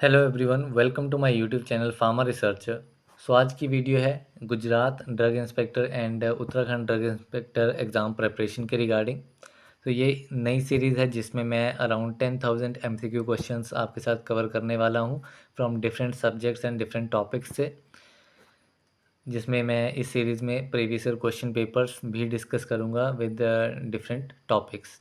Hello everyone, welcome to my YouTube channel pharma researcher. So आज की video है Gujarat drug inspector and Uttarakhand drug inspector exam preparation के regarding. तो ये नई सीरीज़ है जिसमें मैं अराउंड 10,000 एमसीक्यू क्वेश्चंस आपके साथ कवर करने वाला हूँ from different subjects and different topics से, जिसमें मैं इस सीरीज़ में प्रीवियस ईयर क्वेश्चन पेपर्स भी डिस्कस करूँगा विद डिफरेंट टॉपिक्स।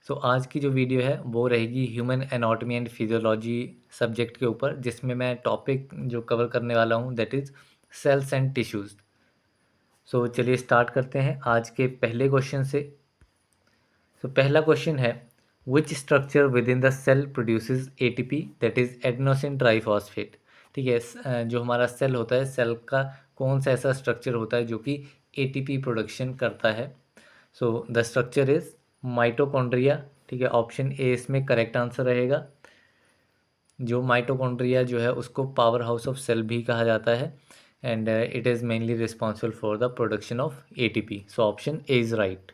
सो आज की जो वीडियो है वो रहेगी human anatomy and physiology subject के ऊपर, जिसमें मैं टॉपिक जो कवर करने वाला हूँ that is cells and tissues. So चलिए स्टार्ट करते हैं आज के पहले क्वेश्चन से। सो पहला क्वेश्चन है, which structure within the cell produces ATP that is adenosine triphosphate. ठीक है, जो हमारा सेल होता है, सेल का कौन सा ऐसा स्ट्रक्चर होता है जो कि एटीपी प्रोडक्शन करता है। So the structure is mitochondria. ठीक है, ऑप्शन ए इसमें करेक्ट आंसर रहेगा। जो माइटोकॉन्ड्रिया जो है उसको पावर हाउस ऑफ सेल भी कहा जाता है and it is mainly responsible for the production of ATP. So option A is right.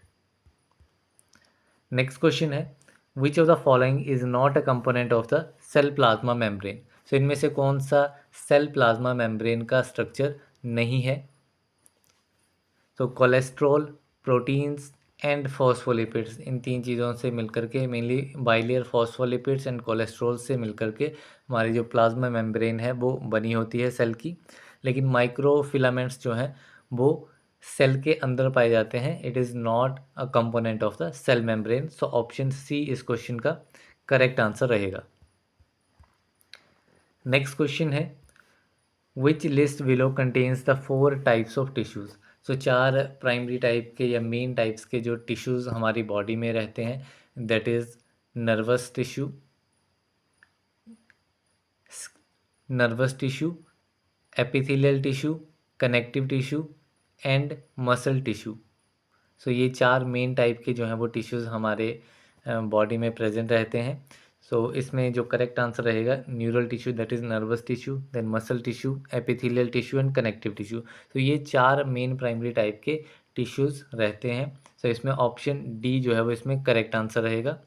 Next question है, which of the following is not a component of the cell plasma membrane. So इनमें से कौन सा cell plasma membrane का structure नहीं है। तो cholesterol, proteins and phospholipids, इन तीन चीज़ों से मिलकर के, mainly bilayer phospholipids and cholesterol से मिलकर के हमारी जो प्लाज्मा मेम्ब्रेन है वो बनी होती है सेल की। लेकिन माइक्रोफिलामेंट्स जो हैं वो सेल के अंदर पाए जाते हैं। It is not a component of the cell membrane. So option C इस क्वेश्चन का करेक्ट आंसर रहेगा। नेक्स्ट क्वेश्चन है, which list below contains the four types of tissues. So चार प्राइमरी टाइप के या मेन टाइप्स के जो tissues हमारी बॉडी में रहते हैं that is nervous tissue, epithelial tissue, connective tissue and muscle tissue. So ये चार मेन टाइप के जो हैं वो टिश्यूज़ हमारे बॉडी में प्रेजेंट रहते हैं। सो इसमें जो करेक्ट आंसर रहेगा, neural tissue that is nervous tissue, then muscle tissue, epithelial tissue and connective tissue. तो ये चार मेन प्राइमरी टाइप के टिश्यूज़ रहते हैं। सो इसमें ऑप्शन डी जो है वो इसमें करेक्ट आंसर रहेगा।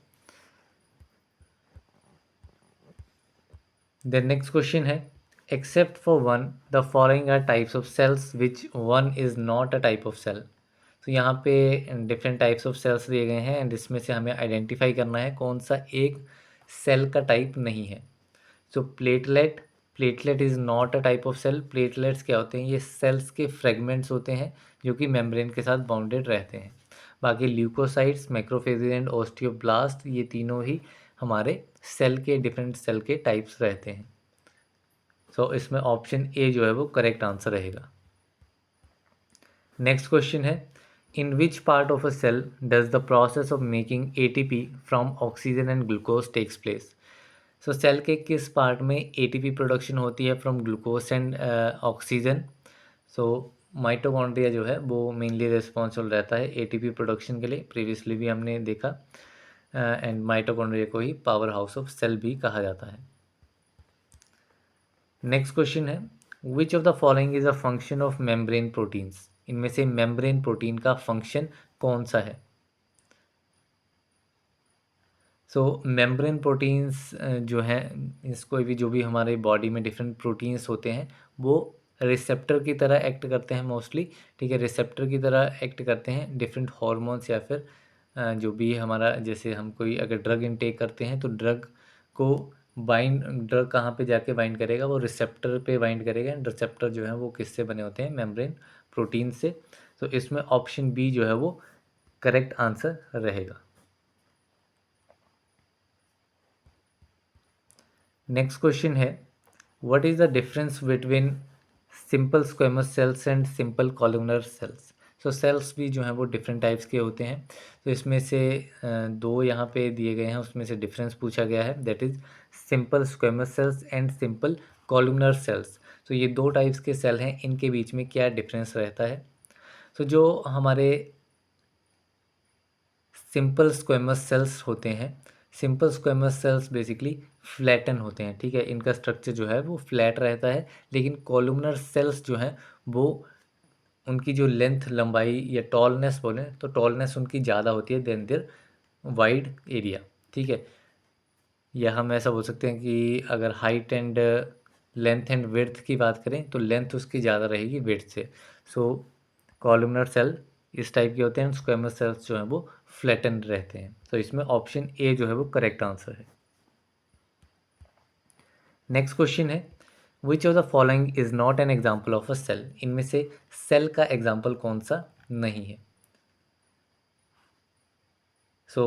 देन नेक्स्ट क्वेश्चन है, except for one the following are types of cells which one is not a type of cell. तो यहाँ पे डिफरेंट टाइप्स ऑफ सेल्स दिए गए हैं एंड इसमें से हमें आइडेंटिफाई करना है कौन सा एक सेल का टाइप नहीं है। So platelet is not a type of cell. Platelets क्या होते हैं, ये सेल्स के फ्रेगमेंट्स होते हैं जो कि मेम्ब्रेन के साथ बाउंडेड रहते हैं। बाकी ल्यूकोसाइट्स, मैक्रोफेजेज एंड ओस्टियोब्लास्ट, ये तीनों ही हमारे सेल के डिफरेंट सेल के टाइप्स रहते हैं। सो इसमें ऑप्शन ए जो है वो करेक्ट आंसर रहेगा। नेक्स्ट क्वेश्चन है, in which part of a cell does the process of making ATP from oxygen and glucose takes place. So cell के किस पार्ट में एटीपी प्रोडक्शन होती है from glucose and oxygen. So mitochondria जो है वो mainly responsible रहता है एटीपी प्रोडक्शन के लिए, प्रीवियसली भी हमने देखा एंड माइटोकॉन्ड्रिया को ही पावर हाउस ऑफ सेल भी कहा जाता है। नेक्स्ट क्वेश्चन है, which of the following is a function of membrane proteins. इनमें से मेम्ब्रेन प्रोटीन का फंक्शन कौन सा है। सो मेम्ब्रेन प्रोटीन्स जो हैं, इसको भी जो भी हमारे बॉडी में डिफरेंट प्रोटीन्स होते हैं वो रिसेप्टर की तरह एक्ट करते हैं मोस्टली। ठीक है, रिसेप्टर की तरह एक्ट करते हैं डिफरेंट हॉर्मोन्स या फिर जो भी हमारा, जैसे हम कोई अगर ड्रग इनटेक करते हैं तो ड्रग कहाँ पे जाके बाइंड करेगा, वो रिसेप्टर पे बाइंड करेगा एंड रिसेप्टर जो है वो किससे बने होते हैं, मेम्ब्रेन प्रोटीन से। तो इसमें ऑप्शन बी जो है वो करेक्ट आंसर रहेगा। नेक्स्ट क्वेश्चन है, what is the difference between simple squamous cells and simple columnar cells. So cells भी जो हैं वो डिफरेंट टाइप्स के होते हैं। तो इसमें से दो यहाँ पे दिए गए हैं, उसमें से डिफरेंस पूछा गया है that is simple squamous cells and simple columnar cells. तो ये दो टाइप्स के सेल हैं, इनके बीच में क्या डिफरेंस रहता है। तो जो हमारे सिंपल स्क्वेमस सेल्स होते हैं, simple squamous sales basically flatten होते हैं। ठीक है, इनका स्ट्रक्चर जो है वो फ्लैट रहता है। लेकिन कॉलमनर सेल्स जो हैं वो, उनकी जो लेंथ, लंबाई या टॉलनेस बोलें तो टॉलनेस उनकी ज़्यादा होती है देन देयर वाइड एरिया। ठीक है, या हम ऐसा बोल सकते हैं कि अगर height and length and width की बात करें तो लेंथ उसकी ज़्यादा रहेगी विड्थ से। सो कॉलमनर सेल इस टाइप के होते हैं, स्क्वेमस सेल्स जो हैं वो फ्लैटेंड रहते हैं। तो इसमें ऑप्शन ए जो है वो करेक्ट आंसर है। नेक्स्ट क्वेश्चन है, which of the following is not an example of a cell. इनमें से सेल का एग्जाम्पल कौन सा नहीं है। सो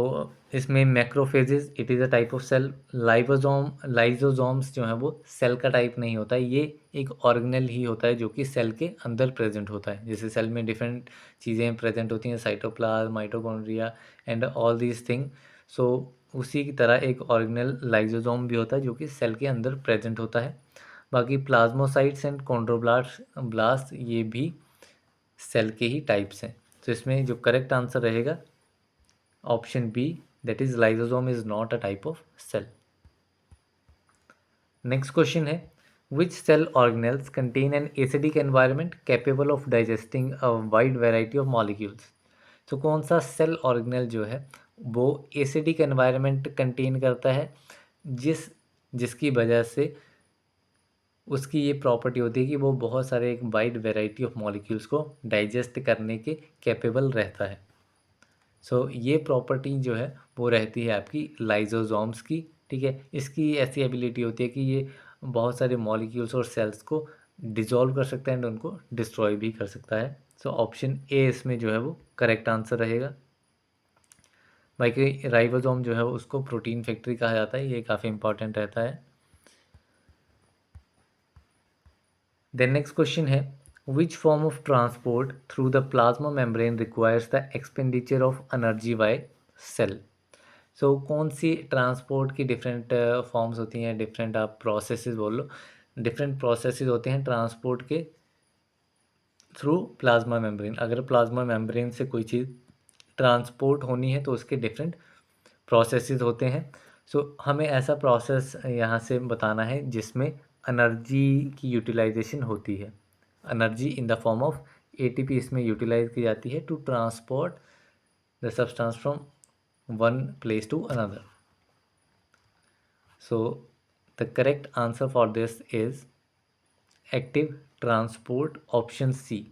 इसमें macrophages it is a type of cell. Lysosomes जो है वो सेल का टाइप नहीं होता है, ये एक ऑर्गेनेल ही होता है जो कि सेल के अंदर प्रेजेंट होता है। जैसे सेल में डिफरेंट चीज़ें प्रेजेंट होती हैं, cytoplasm, mitochondria and all these thing. So उसी की तरह एक ऑर्गेनेल लाइजोजोम भी होता है जो कि सेल के अंदर प्रेजेंट होता है। बाकी प्लाज्मोसाइट्स एंड ब्लास्ट ये भी सेल के ही टाइप्स हैं। तो इसमें जो करेक्ट आंसर रहेगा option B, that is lysosome is not a type of cell. Next question है, which cell organelles contain an acidic environment capable of digesting a wide variety of molecules. तो कौन सा cell organelle जो है वो acidic environment contain करता है, जिसकी वजह से उसकी ये प्रॉपर्टी होती है कि वो बहुत सारे एक वाइड वेराइटी ऑफ मॉलिक्यूल्स को डाइजेस्ट करने के कैपेबल रहता है। सो ये प्रॉपर्टी जो है वो रहती है आपकी लाइजोजोम्स की। ठीक है, इसकी ऐसी एबिलिटी होती है कि ये बहुत सारे मॉलिक्यूल्स और सेल्स को डिजॉल्व कर सकता है एंड उनको डिस्ट्रॉय भी कर सकता है। सो ऑप्शन ए इसमें जो है वो करेक्ट आंसर रहेगा। बाकी राइबोसोम जो है उसको प्रोटीन फैक्ट्री कहा जाता है, ये काफ़ी इंपॉर्टेंट रहता है। देन नेक्स्ट क्वेश्चन है, which form of transport through the plasma membrane requires the expenditure of energy by cell. So कौन सी ट्रांसपोर्ट की डिफरेंट फॉर्म्स होती हैं, डिफरेंट आप प्रोसेसेस बोल लो, डिफरेंट प्रोसेसेस होते हैं ट्रांसपोर्ट के थ्रू प्लाज्मा मेम्ब्रेन। अगर प्लाज्मा मेम्ब्रेन से कोई चीज़ ट्रांसपोर्ट होनी है तो उसके डिफरेंट प्रोसेसेस होते हैं। सो हमें ऐसा प्रोसेस यहाँ से बताना है जिसमें एनर्जी की यूटिलाइजेशन होती है। Energy in the form of ATP इसमें यूटिलाइज की जाती है to transport the substance from one place to another. So the correct answer for this is active transport, option C.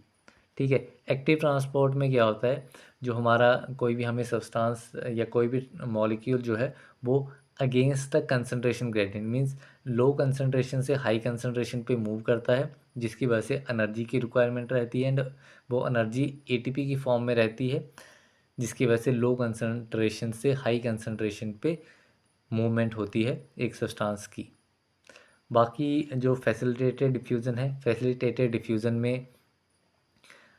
ठीक है, एक्टिव ट्रांसपोर्ट में क्या होता है, जो हमारा कोई भी हमें सब्सटेंस या कोई भी मॉलिक्यूल जो है वो against the concentration gradient means low concentration से हाई कंसंट्रेशन पे मूव करता है, जिसकी वजह से एनर्जी की रिक्वायरमेंट रहती है एंड वो एनर्जी एटीपी की फॉर्म में रहती है, जिसकी वजह से लो कंसंट्रेशन से हाई कंसंट्रेशन पे मूवमेंट होती है एक सब्सटेंस की। बाकी जो फैसिलिटेटेड डिफ्यूज़न है, फैसिलिटेटेड डिफ्यूज़न में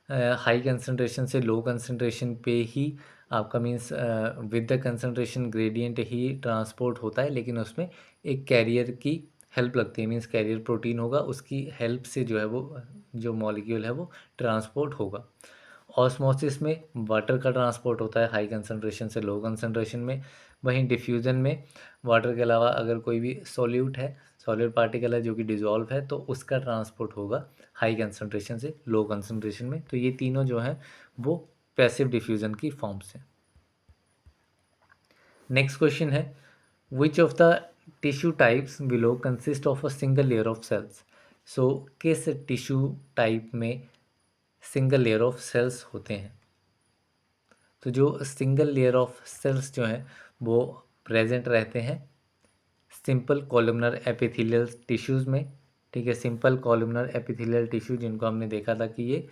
हाई कंसंट्रेशन से लो कंसंट्रेशन पे ही आपका means with the concentration gradient he transport होता है, लेकिन उसमें एक कैरियर की हेल्प लगती है, मीन्स कैरियर प्रोटीन होगा, उसकी हेल्प से जो है वो जो मॉलिक्यूल है वो ट्रांसपोर्ट होगा। ऑस्मोसिस में वाटर का ट्रांसपोर्ट होता है हाई कंसंट्रेशन से लो कंसंट्रेशन में। वहीं डिफ्यूज़न में वाटर के अलावा अगर कोई भी सॉल्यूट है, सॉलिड पार्टिकल है जो कि डिज़ोल्व है, तो उसका ट्रांसपोर्ट होगा हाई कंसंट्रेशन से लो कंसंट्रेशन में। तो ये तीनों जो हैं वो पैसिव डिफ्यूज़न की फॉर्म्स हैं। नेक्स्ट क्वेश्चन है, which of the tissue types below consist of a single layer of cells. So किस टिश्यू टाइप में सिंगल लेयर ऑफ सेल्स होते हैं। तो जो सिंगल लेयर ऑफ सेल्स जो हैं वो प्रेजेंट रहते हैं सिंपल कॉलमनर एपिथेलियल टिश्यूज़ में। ठीक है, सिंपल कॉलमनर एपिथेलियल टिश्यू जिनको हमने देखा था कि ये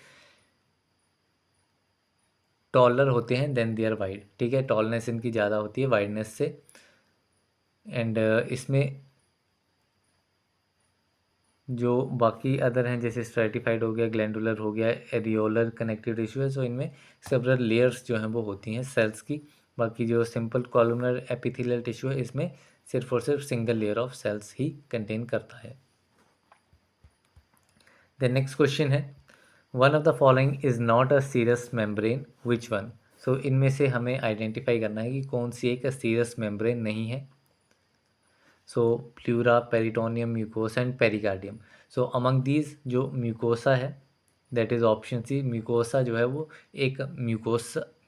टॉलर होते हैं देन देयर वाइड। ठीक है, टॉलनेस इनकी ज़्यादा होती है वाइडनेस से। एंड इसमें जो बाकी अदर हैं जैसे स्ट्रेटिफाइड हो गया, ग्लैंडुलर हो गया, एरियोलर कनेक्टिव टिश्यू है, सो इनमें सेवरल लेयर्स जो हैं वो होती हैं सेल्स की। बाकी जो सिंपल कॉलमनर एपिथेलियल टिश्यू है इसमें सिर्फ और सिर्फ सिंगल लेयर ऑफ सेल्स ही कंटेन करता है। द नेक्स्ट क्वेश्चन है, one of the following is not a serous membrane, which one. So इनमें से हमें आइडेंटिफाई करना है कि कौन सी एक सीरस मेम्ब्रेन नहीं है। So pleura, peritoneum, mucosa and pericardium. So among these जो म्यूकोसा है that is option C. Mucosa जो है वो एक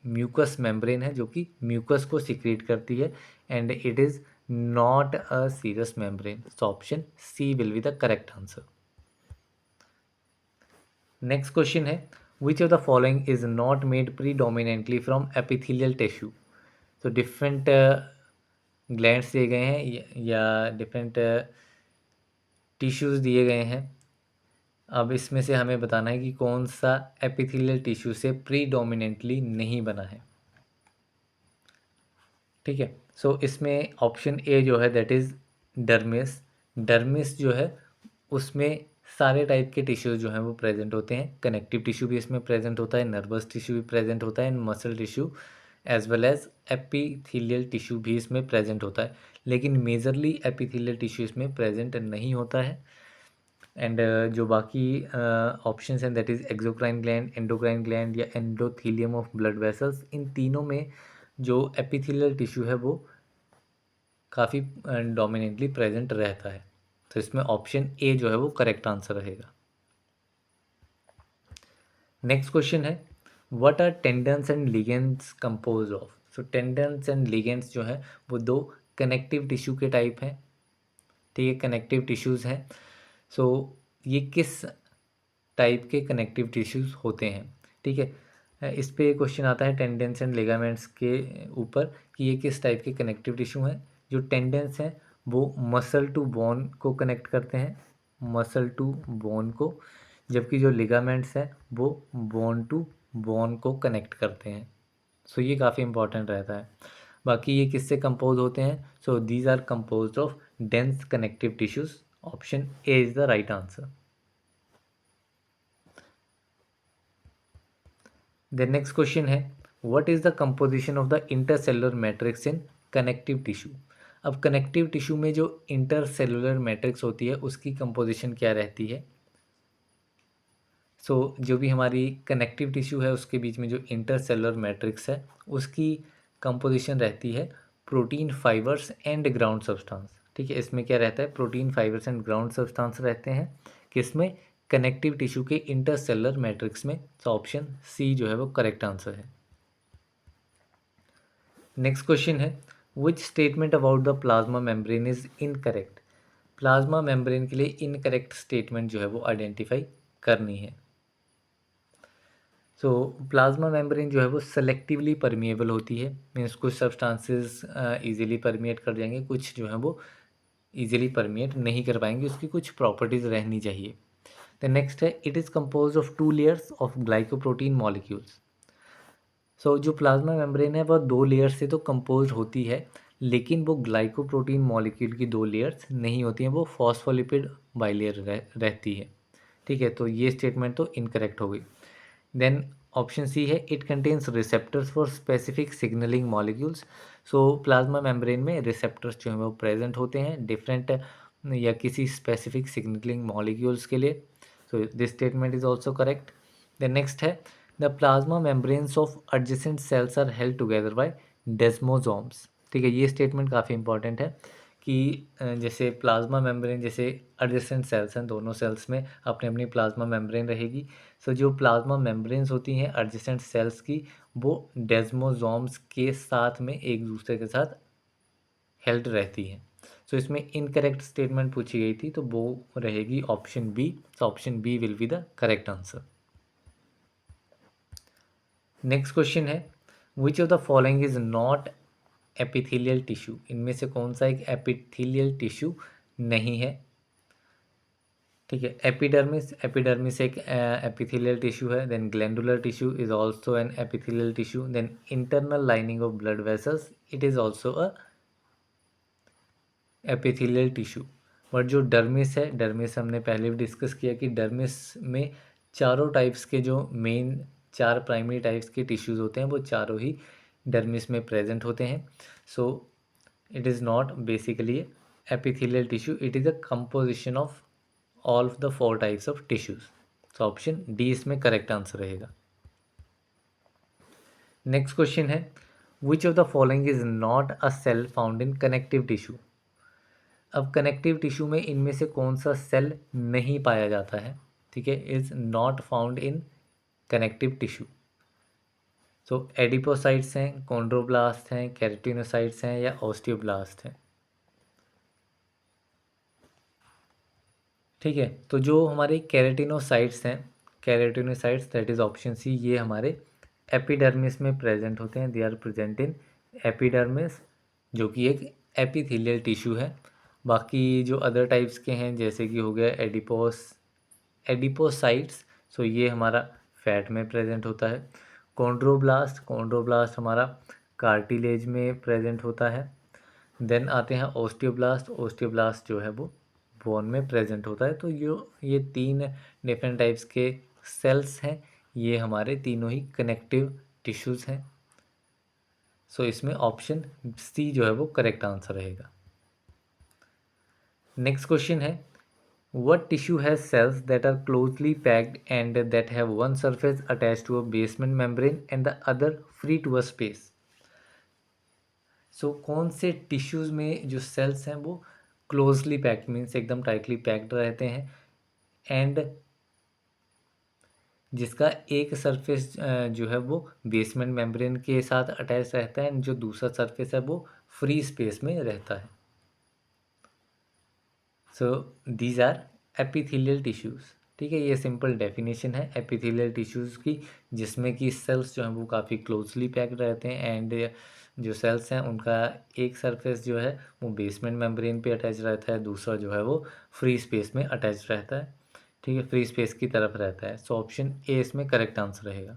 म्यूकस मेम्ब्रेन है जो कि म्यूकस को सिक्रीट करती है and it is not a serous membrane. So option C will be the correct answer. Next question है, which of the following is not made predominantly from epithelial tissue? तो different glands दिए गए हैं या different tissues दिए गए हैं। अब इसमें से हमें बताना है कि कौन सा एपिथेलियल टिश्यू से प्रीडोमिनेंटली नहीं बना है। ठीक है, सो इसमें ऑप्शन ए जो है दैट इज़ डर्मिस। डर्मिस जो है उसमें सारे टाइप के टिश्यूज जो हैं वो प्रेजेंट होते हैं। कनेक्टिव टिश्यू भी इसमें प्रेजेंट होता है, नर्वस टिश्यू भी प्रेजेंट होता है, and muscle tissue as well as epithelial tissue भी इसमें प्रेजेंट होता है। लेकिन मेजरली एपिथेलियल टिश्यू इसमें प्रेजेंट नहीं होता है। एंड जो बाकी ऑप्शंस हैं that is exocrine gland, endocrine gland या एंडोथीलियम ऑफ ब्लड वेसल्स, इन तीनों में जो एपिथेलियल टिश्यू है वो काफ़ी डोमिनेटली प्रेजेंट रहता है। तो इसमें ऑप्शन ए जो है वो करेक्ट आंसर रहेगा। नेक्स्ट क्वेश्चन है, what are tendons and ligands compose of? So tendons and ligands जो है वो दो कनेक्टिव टिश्यू के टाइप हैं। ठीक है, कनेक्टिव टिश्यूज़ हैं। सो ये किस टाइप के कनेक्टिव टिश्यूज़ होते हैं? ठीक है, इस पे क्वेश्चन आता है टेंडेंस एंड लिगामेंट्स के ऊपर कि ये किस टाइप के कनेक्टिव टिश्यू हैं। जो टेंडेंस हैं वो मसल टू बोन को कनेक्ट करते हैं, मसल टू बोन को, जबकि जो लिगामेंट्स हैं वो बोन टू बोन को कनेक्ट करते हैं। सो ये काफ़ी इंपॉर्टेंट रहता है। बाकी ये किससे कंपोज होते हैं? So these are composed of dense connective tissues. Option A is the right answer. The next question है, what is the composition of the intercellular matrix in connective tissue? अब कनेक्टिव टिश्यू में जो intercellular matrix होती है उसकी composition क्या रहती है? जो भी हमारी कनेक्टिव टिश्यू है उसके बीच में जो इंटरसेलुलर मैट्रिक्स है उसकी कंपोजिशन रहती है protein fibres and ground substance. ठीक है, इसमें क्या रहता है? Protein fibres and ground substance रहते हैं किसमें? कनेक्टिव टिश्यू के इंटरसेलुलर मैट्रिक्स में। तो ऑप्शन सी जो है वो करेक्ट आंसर है। नेक्स्ट क्वेश्चन है, which statement about the plasma membrane is incorrect? Plasma membrane के लिए इनकरेक्ट स्टेटमेंट जो है वो आइडेंटिफाई करनी है। प्लाज्मा मेम्ब्रेन जो है वो सेलेक्टिवली परमिएबल होती है, मीन्स कुछ सब्सटेंसेस इजीली परमिएट कर जाएंगे, कुछ जो है वो इजीली परमिएट नहीं कर पाएंगे, उसकी कुछ प्रॉपर्टीज़ रहनी चाहिए। द नेक्स्ट है, it is compose of 2 layers of glycoprotein molecules. जो प्लाज्मा मेम्ब्रेन है वह 2 लेयर से तो कंपोज होती है, लेकिन वो ग्लाइकोप्रोटीन मॉलिक्यूल की 2 लेयर्स नहीं होती हैं, वो फॉस्फोलिपिड बाइलेयर रहती है। ठीक है, तो ये स्टेटमेंट तो इनकरेक्ट हो गई। देन ऑप्शन सी है, it contains receptors for specific signalling molecules. Plasma membrane में रिसेप्टर्स जो हैं वो प्रेजेंट होते हैं डिफरेंट या किसी स्पेसिफिक सिग्नलिंग मॉलिक्यूल्स के लिए। This statement is also correct. The next है, the plasma membranes of adjacent cells are held together by desmosomes. ठीक है, ये स्टेटमेंट काफ़ी इंपॉर्टेंट है कि जैसे प्लाज्मा मेम्ब्रेन, जैसे एडजेसेंट सेल्स हैं, दोनों सेल्स में अपनी अपनी प्लाज्मा मेम्ब्रेन रहेगी। जो प्लाज्मा मेम्ब्रेन्स होती हैं एडजेसेंट सेल्स की, वो डेस्मोसोम्स के साथ में एक दूसरे के साथ हेल्ड रहती हैं। इसमें इनकरेक्ट स्टेटमेंट पूछी गई थी, तो वो रहेगी option B. Option B will be the correct answer. Next question है, which of the following is not epithelial tissue? इनमें से कौन सा एक एपिथेलियल टिश्यू नहीं है? ठीक है, एपिडर्मिस, एपिडर्मिस एक एपिथेलियल टिश्यू है। Then glandular tissue is also an epithelial tissue. Then internal lining of blood vessels, it is also a epithelial tissue. But जो डर्मिस है, डर्मिस हमने पहले भी डिस्कस किया कि डर्मिस में चारों टाइप्स के जो मेन 4 प्राइमरी टाइप्स के टिश्यूज़ होते हैं वो चारों ही डर्मिस में प्रेजेंट होते हैं। It is not basically epithelial tissue, it is a composition of all of the 4 types of tissues. Option D इसमें करेक्ट आंसर रहेगा। नेक्स्ट क्वेश्चन है, which of the following is not a cell found in connective tissue? अब connective tissue में इनमें से कौन सा cell नहीं पाया जाता है? ठीक है, is not found in connective tissue. Adipocytes हैं, कॉन्ड्रोब्लास्ट हैं, केराटिनोसाइट्स हैं या ऑस्टियोब्लास्ट हैं? ठीक है। तो जो हमारे केराटिनोसाइट्स हैं, keratinocytes that is option C, ये हमारे एपिडर्मिस में प्रेजेंट होते हैं। They are present in epidermis, जो कि एक एपिथेलियल टिश्यू है। बाकी जो अदर टाइप्स के हैं जैसे कि हो गया एडिपोसाइट्स, सो ये हमारा फैट में प्रेजेंट होता है। कॉन्ड्रोब्लास्ट, कॉन्ड्रोब्लास्ट हमारा कार्टिलेज में प्रेजेंट होता है। देन आते हैं ओस्टियोब्लास्ट, ओस्टियोब्लास्ट जो है वो बोन में प्रेजेंट होता है। तो ये तीन डिफरेंट टाइप्स के सेल्स हैं, ये हमारे तीनों ही कनेक्टिव टिश्यूज़ हैं। सो इसमें ऑप्शन सी जो है वो करेक्ट आंसर रहेगा। नेक्स्ट क्वेश्चन है, what tissue has cells that are closely packed and that have one surface attached to a basement membrane and the other free to a space? सो कौन से tissues में जो sales हैं वो closely packed means एकदम tightly packed रहते हैं and जिसका एक सरफेस जो है वो बेसमेंट मेम्ब्रेन के साथ अटैच रहता है एंड जो दूसरा सरफेस है वो फ्री स्पेस में रहता है। So these are epithelial tissues. ठीक है, ये सिंपल डेफिनेशन है एपिथेलियल टिश्यूज़ की, जिसमें कि सेल्स जो हैं वो काफ़ी क्लोजली पैक्ड रहते हैं एंड जो सेल्स हैं उनका एक सरफेस जो है वो बेसमेंट मेम्ब्रेन पे अटैच रहता है, दूसरा जो है वो फ्री स्पेस में अटैच रहता है। ठीक है, फ्री स्पेस की तरफ रहता है। सो ऑप्शन ए इसमें करेक्ट आंसर रहेगा।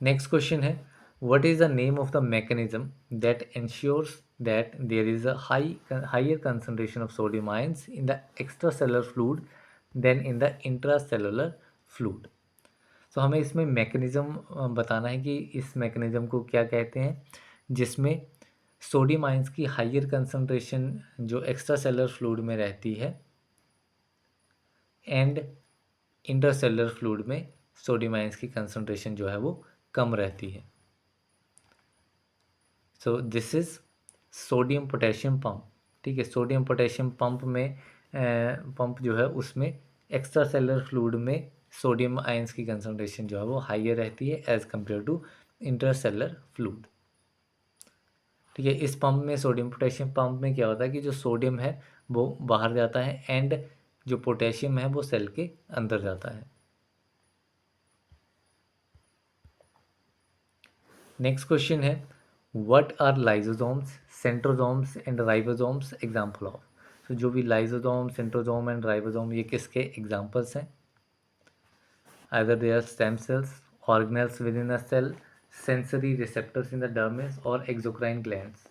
नेक्स्ट क्वेश्चन है, what is the name of the mechanism that ensures that there is a higher concentration of sodium ions in the extracellular fluid than in the intracellular fluid? तो हमें इसमें mechanism बताना है कि इस mechanism को क्या कहते हैं, जिसमें सोडियम आयंस की हाइयर कंसंट्रेशन जो एक्स्ट्रा सेलुलर फ्लूइड में रहती है एंड इंटरसेलुलर फ्लूइड में सोडियम आयंस की कंसंट्रेशन जो है वो कम रहती है। So this is sodium potassium pump. ठीक है, सोडियम पोटेशियम पंप में पंप जो है उसमें एक्स्ट्रा सेलुलर फ्लूइड में सोडियम आयंस की कंसंट्रेशन जो है वो हाइयर रहती है as compare to intercellular fluid. ठीक है, इस पंप में सोडियम पोटेशियम पंप में क्या होता है कि जो सोडियम है वो बाहर जाता है एंड जो पोटेशियम है वो सेल के अंदर जाता है। नेक्स्ट क्वेश्चन है, what are lysosomes, centrosomes and ribosomes example of? तो जो भी लाइसोसोम, सेंट्रोसोम एंड राइबोसोम ये किसके एग्जांपल्स हैं? Either they are stem cells, organelles within a cell, sensory receptors in the dermis और एक्सोक्राइन ग्लैंड्स।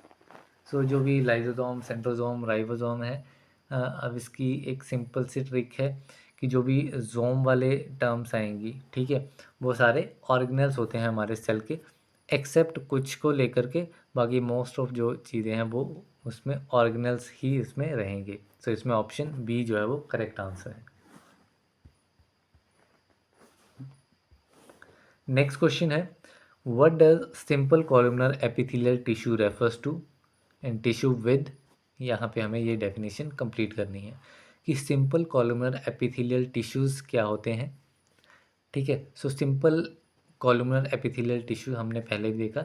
सो जो भी lysosome, centrosome, ribosome है, अब इसकी एक सिंपल सी ट्रिक है कि जो भी जोम वाले टर्म्स आएंगी, ठीक है, वो सारे ऑर्गेनल्स होते हैं हमारे सेल के, एक्सेप्ट कुछ को लेकर के, बाकी मोस्ट ऑफ जो चीज़ें हैं वो उसमें ऑर्गेनल्स ही इसमें रहेंगे। सो इसमें ऑप्शन बी जो है वो करेक्ट आंसर है। नेक्स्ट क्वेश्चन है, what does simple columnar epithelial tissue refers to and tissue with? यहाँ पे हमें ये डेफिनेशन कंप्लीट करनी है कि सिंपल कॉलमनर एपिथेलियल टिश्यूज़ क्या होते हैं। ठीक है, so simple columnar epithelial tissue हमने पहले भी देखा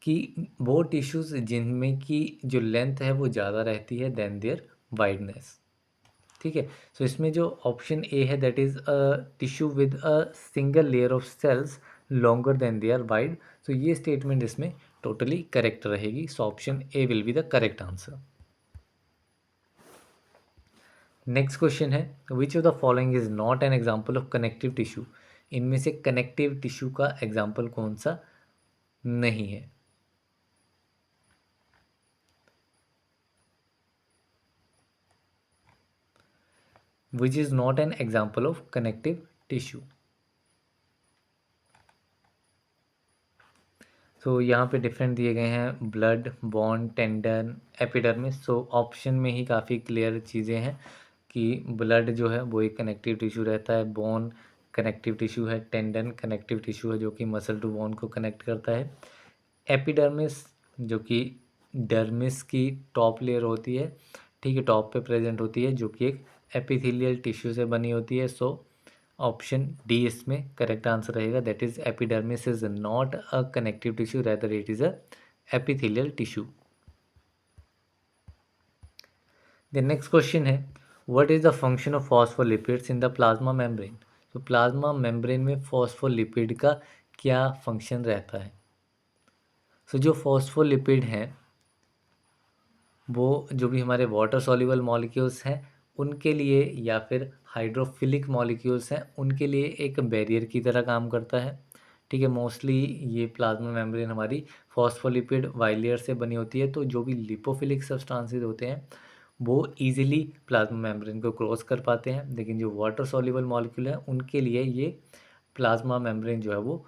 कि वो टिश्यूज़ जिनमें की जो लेंथ है वो ज़्यादा रहती है देन देयर वाइडनेस। ठीक है, सो इसमें जो ऑप्शन ए है that is a tissue with a single layer of cells longer than they are wide. So ये स्टेटमेंट इसमें टोटली करेक्ट रहेगी। So option A will be the correct answer. Next question है, which of the following is not an example of connective tissue? इनमें से connective tissue का example कौन सा नहीं है? Which is not an example of connective tissue? तो यहाँ पे डिफरेंट दिए गए हैं, blood, bone, tendon, epidermis. So option में ही काफ़ी क्लियर चीज़ें हैं कि ब्लड जो है वो एक कनेक्टिव टिश्यू रहता है, बोन कनेक्टिव टिश्यू है, टेंडन कनेक्टिव टिश्यू है जो कि मसल टू बोन को कनेक्ट करता है, एपिडर्मिस जो कि डर्मिस की टॉप लेयर होती है, ठीक है, टॉप पे प्रेजेंट होती है, जो कि एक एपिथेलियल टिश्यू से बनी होती है। सो ऑप्शन डी इसमें करेक्ट आंसर रहेगा, that is epidermis is not a connective tissue, rather it is a epithelial tissue. The next question है, what is the function of phospholipids in the plasma membrane? तो plasma membrane में phospholipid का क्या function रहता है? सो जो phospholipid हैं वो जो भी हमारे वाटर सॉल्युबल मॉलिक्यूल्स हैं उनके लिए, या फिर हाइड्रोफिलिक मॉलिक्यूल्स हैं उनके लिए एक बैरियर की तरह काम करता है। ठीक है, मोस्टली ये प्लाज्मा मेम्ब्रेन हमारी फॉस्फोलिपिड बाइलेयर से बनी होती है, तो जो भी लिपोफिलिक सब्सटेंसेस होते हैं वो इजीली प्लाज्मा मेम्ब्रेन को क्रॉस कर पाते हैं, लेकिन जो वाटर सॉल्युबल मॉलिक्यूल हैं उनके लिए ये प्लाज्मा मेम्ब्रेन जो है वो,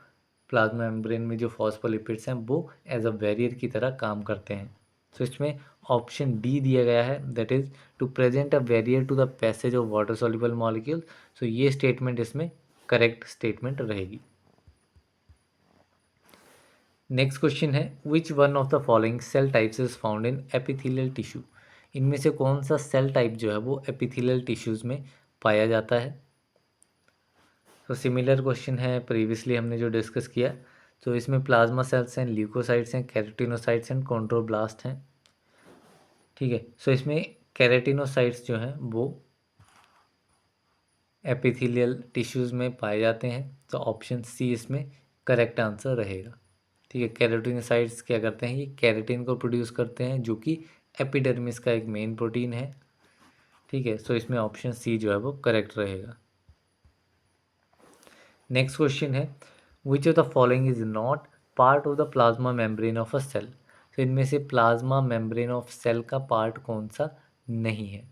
प्लाज्मा मेम्ब्रेन में जो फॉस्फोलिपिड्स हैं वो एज अ बैरियर की तरह काम करते हैं। तो इसमें ऑप्शन डी दिया गया है, that is to present a barrier to the passage of water soluble molecule. So ये स्टेटमेंट इसमें करेक्ट स्टेटमेंट रहेगी। नेक्स्ट क्वेश्चन है, which one of the following cell types is found in epithelial tissue? इनमें से कौन सा cell type जो है वो एपिथेलियल टिश्यूज़ में पाया जाता है? तो सिमिलर क्वेश्चन है प्रीवियसली हमने जो डिस्कस किया। तो इसमें प्लाज्मा सेल्स हैं, ल्यूकोसाइट्स हैं, केराटिनोसाइट्स हैं, कॉन्ड्रोब्लास्ट हैं। ठीक है, सो इसमें केराटिनोसाइट्स जो हैं वो एपिथेलियल टिश्यूज़ में पाए जाते हैं, तो ऑप्शन सी इसमें करेक्ट आंसर रहेगा। ठीक है, केराटिनोसाइट्स क्या करते हैं, ये केराटिन को प्रोड्यूस करते हैं जो कि एपिडर्मिस का एक मेन प्रोटीन है। ठीक है, सो इसमें ऑप्शन सी जो है वो करेक्ट रहेगा। नेक्स्ट क्वेश्चन है, which of the following is not part of the plasma membrane of a cell? तो इनमें से प्लाज्मा मेम्ब्रेन ऑफ सेल का पार्ट कौन सा नहीं है?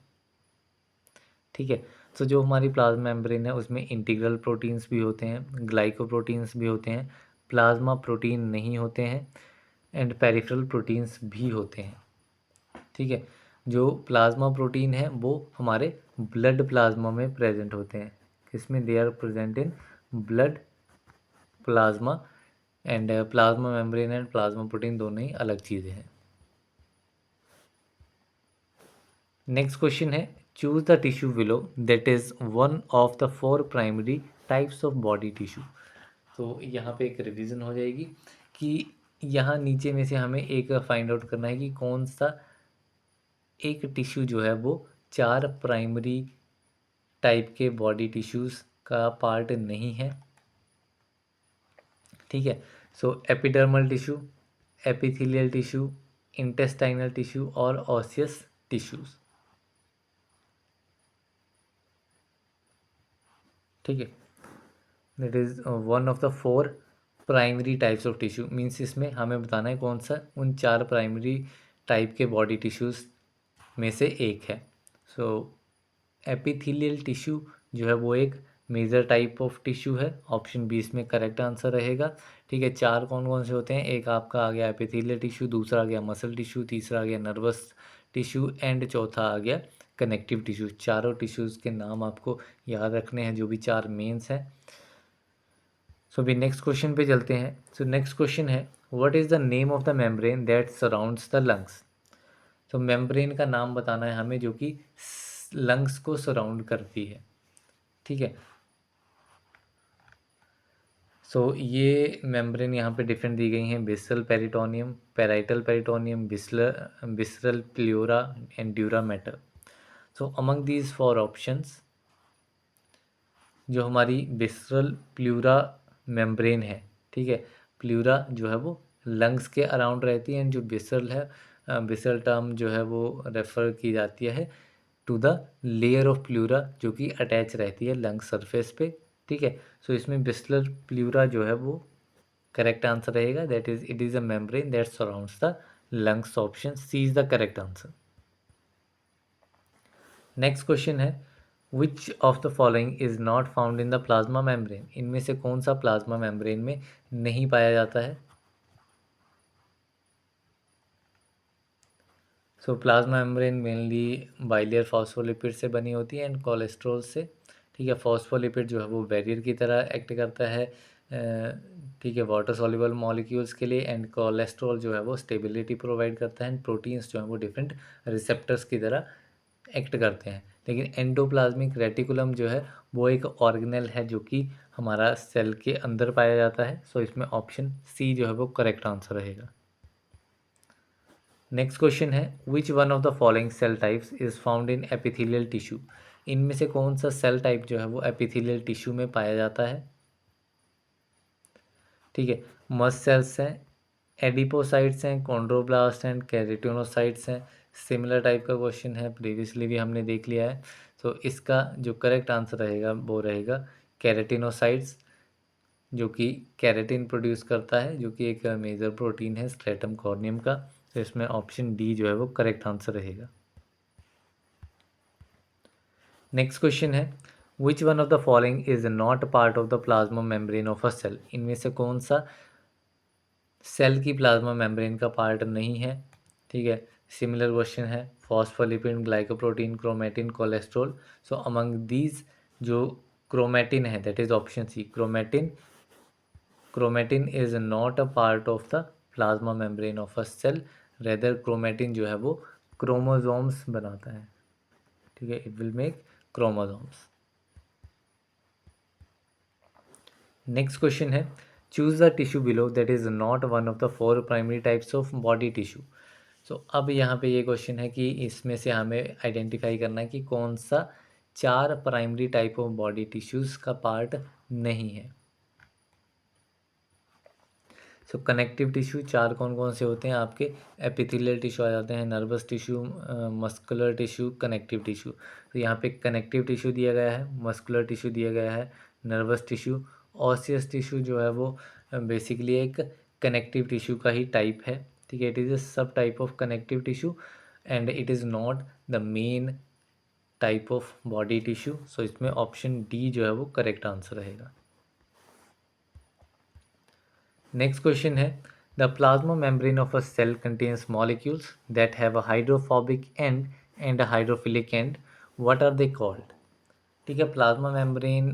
ठीक है, तो जो हमारी प्लाज्मा मेम्ब्रेन है उसमें इंटीग्रल प्रोटीन्स भी होते हैं, ग्लाइकोप्रोटीन्स भी होते हैं, प्लाज्मा प्रोटीन नहीं होते हैं, एंड पेरिफेरल प्रोटीन्स भी होते हैं। ठीक है, जो प्लाज्मा प्रोटीन है वो हमारे ब्लड प्लाज्मा में प्रेजेंट होते हैं। किसमें? They are present in blood plasma, and plasma membrane and plasma protein दोनों ही अलग चीज़ें हैं। नेक्स्ट क्वेश्चन है, choose the tissue below that is one of the 4 primary types of body tissue. तो यहाँ पे एक रिवीजन हो जाएगी कि यहाँ नीचे में से हमें एक फाइंड आउट करना है कि कौन सा एक टिश्यू जो है वो 4 प्राइमरी टाइप के बॉडी टिश्यूज़ का पार्ट नहीं है। ठीक है, so epidermal tissue, epithelial tissue, intestinal tissue और ऑसियस टिश्यूज़। ठीक है, that is one of the 4 primary types of tissue, means इसमें हमें बताना है कौन सा उन 4 प्राइमरी टाइप के बॉडी टिश्यूज़ में से एक है। सो एपिथेलियल टिश्यू जो है वो एक मेजर टाइप ऑफ टिश्यू है, ऑप्शन बी इसमें करेक्ट आंसर रहेगा। ठीक है, 4 कौन कौन से होते हैं, एक आपका आ गया एपिथेलियल टिश्यू, दूसरा आ गया मसल टिश्यू, तीसरा आ गया नर्वस टिश्यू, एंड चौथा आ गया कनेक्टिव टिश्यू। चारों टिश्यूज़ के नाम आपको याद रखने हैं, जो भी 4 मेंस हैं। सो अभी नेक्स्ट क्वेश्चन पे चलते हैं। सो नेक्स्ट क्वेश्चन है, what is the name of the membrane that surrounds the lungs? तो मेम्ब्रेन का नाम बताना है हमें जो कि लंग्स को सराउंड करती है। ठीक है, सो ये मेम्ब्रेन यहाँ पे डिफरेंट दी गई हैं, बिसरल peritoneum, parietal peritoneum, visceral pleura and dura mater. So among these 4 options जो हमारी बिसरल प्ल्यूरा मेम्ब्रेन है, ठीक है, प्ल्यूरा जो है वो लंग्स के अराउंड रहती है, एंड जो बिसरल है, बिसरल टर्म जो है वो रेफ़र की जाती है टू द लेयर ऑफ प्ल्यूरा जो कि अटैच रहती है लंग सरफेस पे। ठीक है, सो इसमें बिसरल प्ल्यूरा जो है वो करेक्ट आंसर रहेगा, that is it is a membrane that surrounds the lungs, option C is the correct answer. Next question है, which of the following is not found in the plasma membrane? इनमें से कौन सा plasma membrane में नहीं पाया जाता है? So plasma membrane mainly bilayer phospholipid से बनी होती है एंड कोलेस्ट्रॉल से। ठीक है, फॉस्फोलिपिड जो है वो बैरियर की तरह एक्ट करता है, ठीक है, वाटर सॉल्युबल मॉलिक्यूल्स के लिए, एंड कोलेस्ट्रॉल जो है वो स्टेबिलिटी प्रोवाइड करता है, एंड प्रोटीन्स जो है वो डिफरेंट रिसेप्टर्स की तरह एक्ट करते हैं। लेकिन एंडोप्लाज्मिक रेटिकुलम जो है वो एक ऑर्गेनेल है जो कि हमारा सेल के अंदर पाया जाता है। सो इसमें ऑप्शन सी जो है वो करेक्ट आंसर रहेगा। नेक्स्ट क्वेश्चन है which one of the following cell types is found in epithelial tissue. इनमें से कौन सा सेल टाइप जो है वो एपिथेलियल टिश्यू में पाया जाता है। ठीक है, मस्ट सेल्स हैं, एडिपोसाइट्स हैं, कॉन्ड्रोब्लास्ट एंड केराटिनोसाइट्स हैं। सिमिलर टाइप का क्वेश्चन है, प्रीवियसली भी हमने देख लिया है। तो इसका जो करेक्ट आंसर रहेगा वो रहेगा केराटिनोसाइट्स, जो कि केराटिन प्रोड्यूस करता है, जो कि एक मेजर प्रोटीन है स्ट्रेटम कॉर्नियम का। तो इसमें ऑप्शन डी जो है वो करेक्ट आंसर रहेगा। नेक्स्ट क्वेश्चन है which one of the following is not part of the plasma membrane of a cell. इनमें से कौन सा सेल की प्लाज्मा मेम्ब्रेन का पार्ट नहीं है। ठीक है, सिमिलर क्वेश्चन है, phospholipid, glycoprotein, chromatin, cholesterol. So among these जो क्रोमेटिन है that is option C, chromatin. Chromatin is not a part of the plasma membrane of a cell, rather chromatin जो है वो क्रोमोसोम्स बनाता है। ठीक है, it will make chromosomes. Next question है choose the tissue below that is not one of the four primary types of body tissue. So अब यहाँ पे ये क्वेश्चन है कि इसमें से हमें आइडेंटिफाई करना है कि कौन सा चार primary type of body tissues का पार्ट नहीं है। सो कनेक्टिव टिश्यू चार कौन कौन से होते हैं आपके, एपिथेलियल टिश्यू आ जाते हैं, nervous tissue, muscular tissue, connective tissue. तो यहाँ पे कनेक्टिव टिश्यू दिया गया है, मस्कुलर टिश्यू दिया गया है, नर्वस टिश्यू। ऑसियस टिश्यू जो है वो बेसिकली एक कनेक्टिव टिश्यू का ही टाइप है। ठीक है, it is a sub type of connective tissue and it is not the main type of body tissue. So इसमें ऑप्शन डी जो है वो करेक्ट आंसर रहेगा। नेक्स्ट क्वेश्चन है the plasma membrane of a cell contains molecules that have a hydrophobic end and a hydrophilic end, what are they called. ठीक है, plasma membrane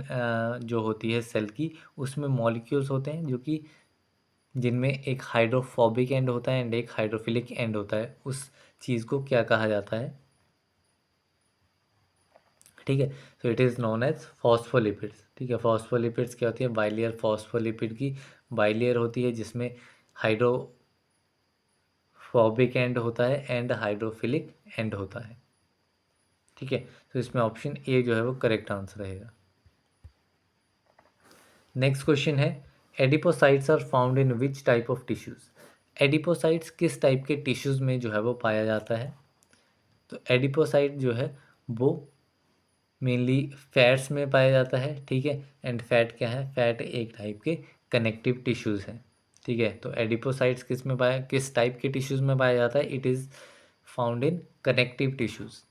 जो होती है सेल की, उसमें मॉलिक्यूल्स होते हैं जो कि जिनमें एक हाइड्रोफोबिक एंड होता है एंड एक हाइड्रोफिलिक एंड होता है। उस चीज़ को क्या कहा जाता है। ठीक है, so it is known as phospholipids. ठीक है, फॉस्फोलिपिड्स क्या होती है, बाइलेयर फॉस्फोलिपिड की बाइलेयर होती है जिसमें हाइड्रोफोबिक एंड होता है एंड हाइड्रोफिलिक एंड होता है। ठीक है, तो इसमें ऑप्शन ए जो है वो करेक्ट आंसर रहेगा। नेक्स्ट क्वेश्चन है adipocytes are found in which type of tissues. Adipocytes किस टाइप के टिश्यूज़ में जो है वो पाया जाता है। तो एडिपोसाइट जो है वो मेनली फैट्स में पाया जाता है। ठीक है, एंड फैट क्या है, फैट एक टाइप के कनेक्टिव टिश्यूज़ हैं। ठीक है, तो एडिपोसाइट्स किस टाइप के टिश्यूज़ में पाया जाता है, it is found in connective tissues.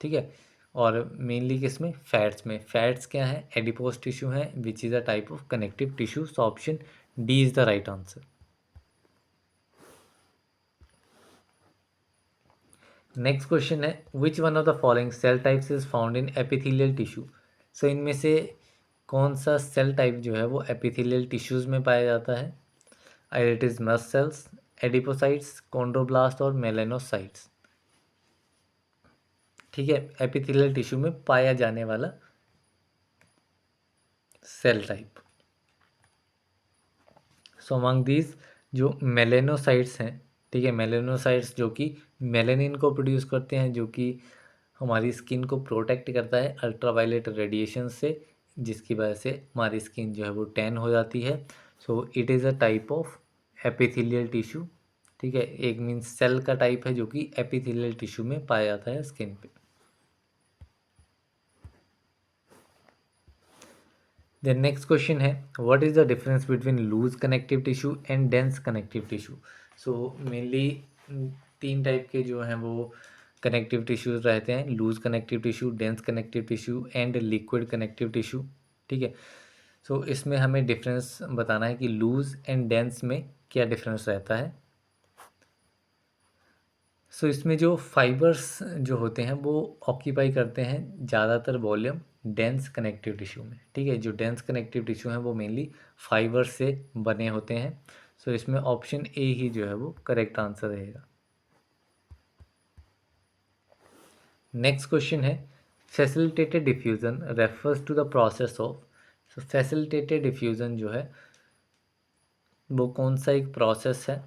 ठीक है, और मेनली किस में, फैट्स में। फैट्स क्या है, एडिपोज टिश्यू है which is a type of connective tissue. So option D is the right answer. Next question है which one of the following cell types is found in epithelial tissue. So इनमें से कौन सा cell type जो है वो epithelial tissues में पाया जाता है। I it is mast cells, adipocytes, chondroblast और मेलेनोसाइट्स। ठीक है, एपिथेलियल टिश्यू में पाया जाने वाला cell type. So among these जो मेलेनोसाइट्स हैं, ठीक है, मेलेनोसाइट्स जो कि मेलेनिन को प्रोड्यूस करते हैं, जो कि हमारी स्किन को प्रोटेक्ट करता है अल्ट्रावायलेट रेडिएशन से, जिसकी वजह से हमारी स्किन जो है वो टैन हो जाती है। So it is a type of epithelial tissue. ठीक है, एक मीन्स सेल का टाइप है जो कि एपिथेलियल टिश्यू में पाया जाता है स्किन पे। देन नेक्स्ट क्वेश्चन है what is the difference between loose connective tissue and dense connective tissue. So mainly तीन टाइप के जो हैं वो कनेक्टिव टिश्यूज रहते हैं, loose connective tissue, dense connective tissue and liquid connective tissue. ठीक है, सो इसमें हमें डिफरेंस बताना है कि लूज एंड डेंस में क्या डिफरेंस रहता है। सो इसमें जो फाइबर्स जो होते हैं वो ऑक्यूपाई करते हैं ज़्यादातर वॉल्यूम डेंस कनेक्टिव टिश्यू में। ठीक है, जो डेंस कनेक्टिव टिश्यू हैं वो मेनली फाइबर से बने होते हैं। सो इसमें ऑप्शन ए ही जो है वो करेक्ट आंसर रहेगा। नेक्स्ट क्वेश्चन है facilitated diffusion refers to the process of. So facilitated diffusion जो है वो कौन सा एक प्रोसेस है।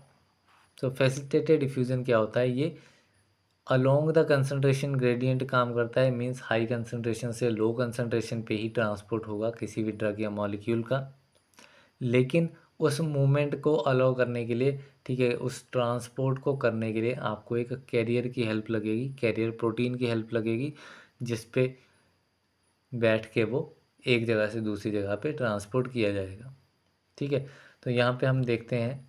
सो फैसिलिटेटेड डिफ्यूज़न क्या होता है, ये अलोंग द कंसंट्रेशन ग्रेडियंट काम करता है, मीन्स हाई कंसंट्रेशन से लो कंसंट्रेशन पे ही ट्रांसपोर्ट होगा किसी भी ड्रग या मॉलिक्यूल का, लेकिन उस मूवमेंट को अलाउ करने के लिए, ठीक है, उस ट्रांसपोर्ट को करने के लिए आपको एक कैरियर की हेल्प लगेगी, कैरियर प्रोटीन की हेल्प लगेगी, जिस पे बैठ के वो एक जगह से दूसरी जगह पे ट्रांसपोर्ट किया जाएगा। ठीक है, तो यहाँ पे हम देखते हैं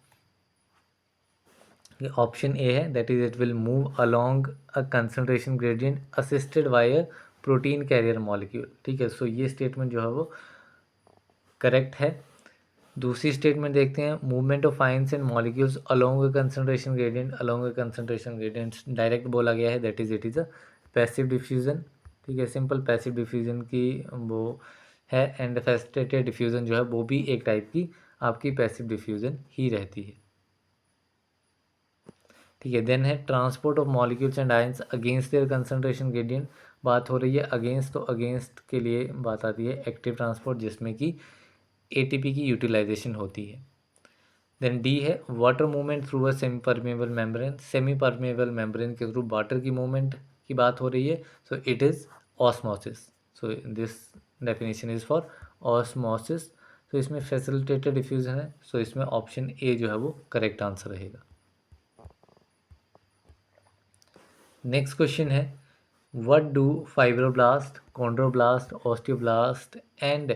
कि ऑप्शन ए है, that is it will move along a concentration gradient assisted by a protein carrier molecule. ठीक है, सो ये स्टेटमेंट जो है वो करेक्ट है। दूसरी स्टेटमेंट देखते हैं, movement of ions and molecules along a concentration gradient, along a concentration gradient direct बोला गया है, that is it is a passive diffusion. ठीक है, सिंपल पैसिव डिफ्यूजन की वो है, एंड फैसिलिटेटेड डिफ्यूजन जो है वो भी एक टाइप की आपकी पैसिव डिफ्यूजन ही रहती है। ठीक है, देन है transport of molecules and ions against their concentration gradient, बात हो रही है अगेंस्ट, तो अगेंस्ट के लिए बात आती है एक्टिव ट्रांसपोर्ट, जिसमें कि एटीपी की यूटिलाइजेशन होती है। देन डी है water movement through a semi permeable membrane, semi permeable membrane के थ्रू वाटर की मूवमेंट की बात हो रही है, so it is osmosis. So this definition is for osmosis. तो इसमें फैसिलिटेटेड डिफ्यूजन है, सो इसमें ऑप्शन ए जो है वो करेक्ट आंसर रहेगा। नेक्स्ट क्वेश्चन है, what do fibroblast, chondroblast, osteoblast and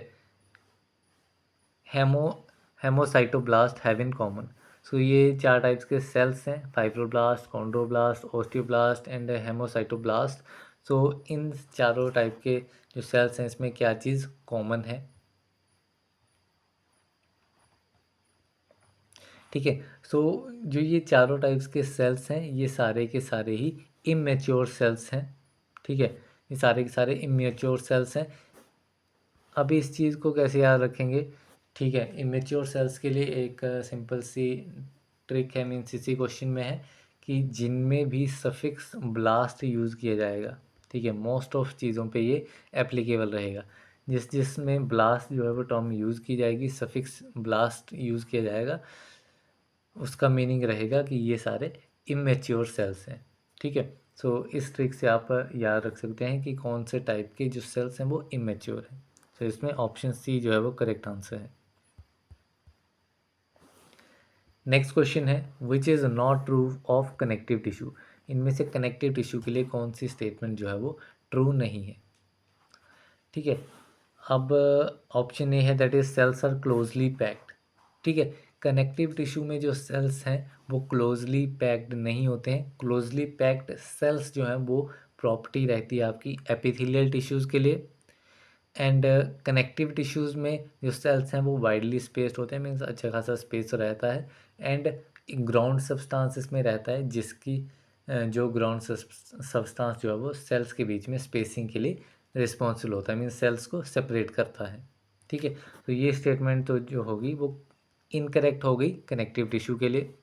hemo hemocytoblast have in common. So ये चार टाइप्स के सेल्स हैं, fibroblast, chondroblast, osteoblast and hemocytoblast. So इन चारों टाइप के जो सेल्स हैं इसमें क्या चीज़ कॉमन है। ठीक है, सो जो ये चारों टाइप्स के सेल्स हैं ये सारे के सारे ही इमेच्योर सेल्स हैं। ठीक है, ये सारे के सारे इमेच्योर सेल्स हैं। अभी इस चीज़ को कैसे याद रखेंगे, ठीक है, इमेच्योर सेल्स के लिए एक सिंपल सी ट्रिक है, मीन्स इसी क्वेश्चन में है कि जिनमें भी सफिक्स ब्लास्ट यूज़ किया जाएगा, ठीक है, मोस्ट ऑफ चीज़ों पे ये एप्लीकेबल रहेगा। जिसमें ब्लास्ट जो है वो टर्म यूज़ की जाएगी, सफिक्स ब्लास्ट यूज़ किया जाएगा, उसका मीनिंग रहेगा कि ये सारे इमेच्योर सेल्स हैं। ठीक है, सो इस ट्रिक से आप याद रख सकते हैं कि कौन से टाइप के जो सेल्स हैं वो इमेच्योर हैं। तो इसमें ऑप्शन सी जो है वो करेक्ट आंसर है। नेक्स्ट क्वेश्चन है, which is not true of connective tissue. इनमें से कनेक्टिव टिश्यू के लिए कौन सी स्टेटमेंट जो है वो ट्रू नहीं है। ठीक है, अब ऑप्शन ए है, that is cells are closely packed. ठीक है, कनेक्टिव टिश्यू में जो सेल्स हैं वो क्लोजली पैक्ड नहीं होते हैं। क्लोजली पैक्ड सेल्स जो हैं वो प्रॉपर्टी रहती है आपकी एपिथेलियल टिश्यूज़ के लिए, एंड कनेक्टिव टिश्यूज़ में जो सेल्स हैं वो वाइडली स्पेस्ड होते हैं, मीन्स अच्छा खासा स्पेस रहता है, एंड ग्राउंड सब्सटेंस इसमें रहता है, जिसकी जो ग्राउंड सब्सटेंस जो है वो सेल्स के बीच में स्पेसिंग के लिए रिस्पॉन्सिबल होता है, मीन्स सेल्स को सेपरेट करता है। ठीक है, तो ये स्टेटमेंट तो जो होगी वो इनकरेक्ट हो गई कनेक्टिव टिश्यू के लिए,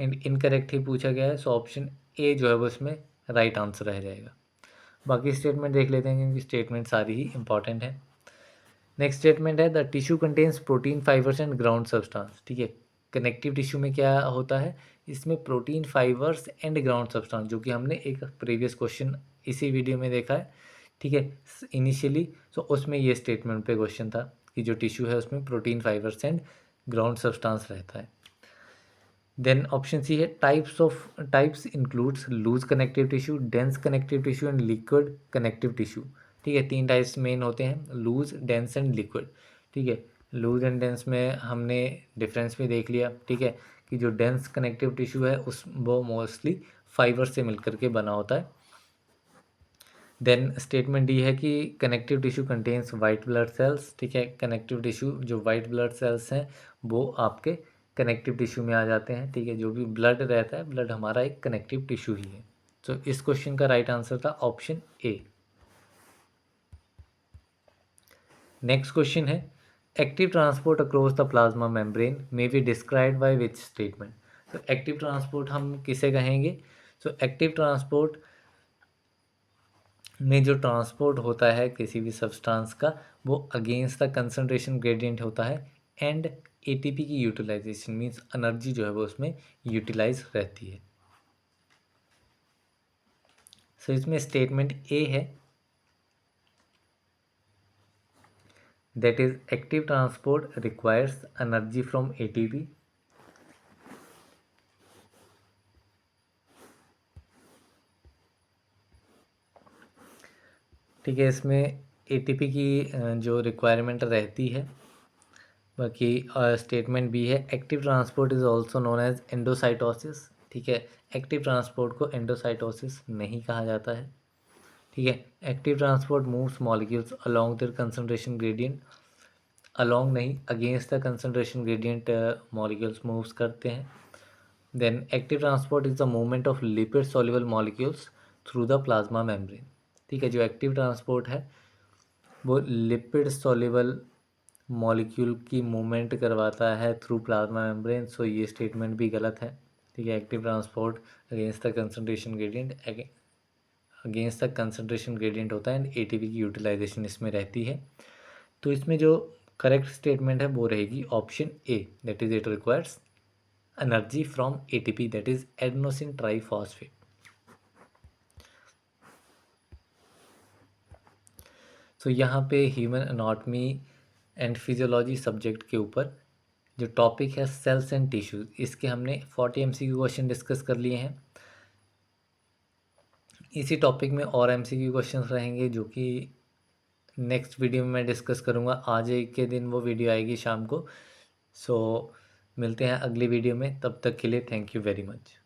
एंड इनकरेक्ट ही पूछा गया है, सो ऑप्शन ए जो है वो इसमें राइट आंसर रह जाएगा। बाकी स्टेटमेंट देख लेते हैं क्योंकि स्टेटमेंट सारी ही इंपॉर्टेंट है। नेक्स्ट स्टेटमेंट है, the tissue contains protein fibres and ground substance. ठीक है, कनेक्टिव टिश्यू में क्या होता है, इसमें protein fibres and ground substance, जो कि हमने एक प्रीवियस क्वेश्चन इसी वीडियो में देखा है। ठीक है, इनिशियली सो उसमें ये स्टेटमेंट पे क्वेश्चन था कि जो टिश्यू है उसमें protein fibres and ground substance रहता है। देन ऑप्शन सी है, types includes loose connective tissue, dense connective tissue and liquid connective tissue. ठीक है, तीन टाइप्स मेन होते हैं, लूज, डेंस एंड लिक्विड। ठीक है, लूज एंड डेंस में हमने डिफरेंस भी देख लिया। ठीक है, कि जो डेंस कनेक्टिव टिश्यू है उस वो मोस्टली फाइबर से मिलकर के बना होता है। देन स्टेटमेंट डी है कि connective tissue contains white blood cells. ठीक है, कनेक्टिव टिश्यू जो वाइट ब्लड सेल्स हैं वो आपके कनेक्टिव टिश्यू में आ जाते हैं। ठीक है, जो भी ब्लड रहता है, ब्लड हमारा एक कनेक्टिव टिश्यू ही है। तो इस क्वेश्चन का राइट आंसर था ऑप्शन ए। नेक्स्ट क्वेश्चन है, active transport across the plasma membrane may be described by which statement. तो एक्टिव ट्रांसपोर्ट हम किसे कहेंगे, सो एक्टिव ट्रांसपोर्ट में जो ट्रांसपोर्ट होता है किसी भी सब्सटेंस का वो अगेंस्ट द कंसंट्रेशन ग्रेडियंट होता है, एंड एटीपी की यूटिलाइजेशन मीन्स एनर्जी जो है वो उसमें यूटिलाइज रहती है। सो इसमें स्टेटमेंट ए है that is active transport requires energy from ATP. ठीक है, इसमें एटीपी की जो रिक्वायरमेंट रहती है। बाकी स्टेटमेंट बी है active transport is also known as endocytosis. ठीक है, एक्टिव ट्रांसपोर्ट को एंडोसाइटोसिस नहीं कहा जाता है। ठीक है, active transport moves molecules along their concentration gradient, along नहीं against the concentration gradient molecules moves करते हैं। Then active transport is the movement of lipid soluble molecules through the plasma membrane. ठीक है, जो एक्टिव ट्रांसपोर्ट है वो lipid soluble molecule की movement करवाता है थ्रू प्लाज्मा मेम्ब्रेन। सो ये स्टेटमेंट भी गलत है। ठीक है, active transport against the concentration gradient, against the concentration gradient होता है एंड एटीपी की यूटिलाइजेशन इसमें रहती है। तो इसमें जो करेक्ट स्टेटमेंट है वो रहेगी option A, that is it requires energy from ATP that is adenosine triphosphate. So यहाँ पे human anatomy and physiology subject के ऊपर जो टॉपिक है सेल्स एंड टिश्यूज, इसके हमने 40 MCQ क्वेश्चन डिस्कस कर लिए हैं। इसी टॉपिक में और MCQ क्वेश्चंस रहेंगे जो कि नेक्स्ट वीडियो में मैं डिस्कस करूँगा। आज एक के दिन वो वीडियो आएगी शाम को। सो मिलते हैं अगली वीडियो में, तब तक के लिए थैंक यू वेरी मच।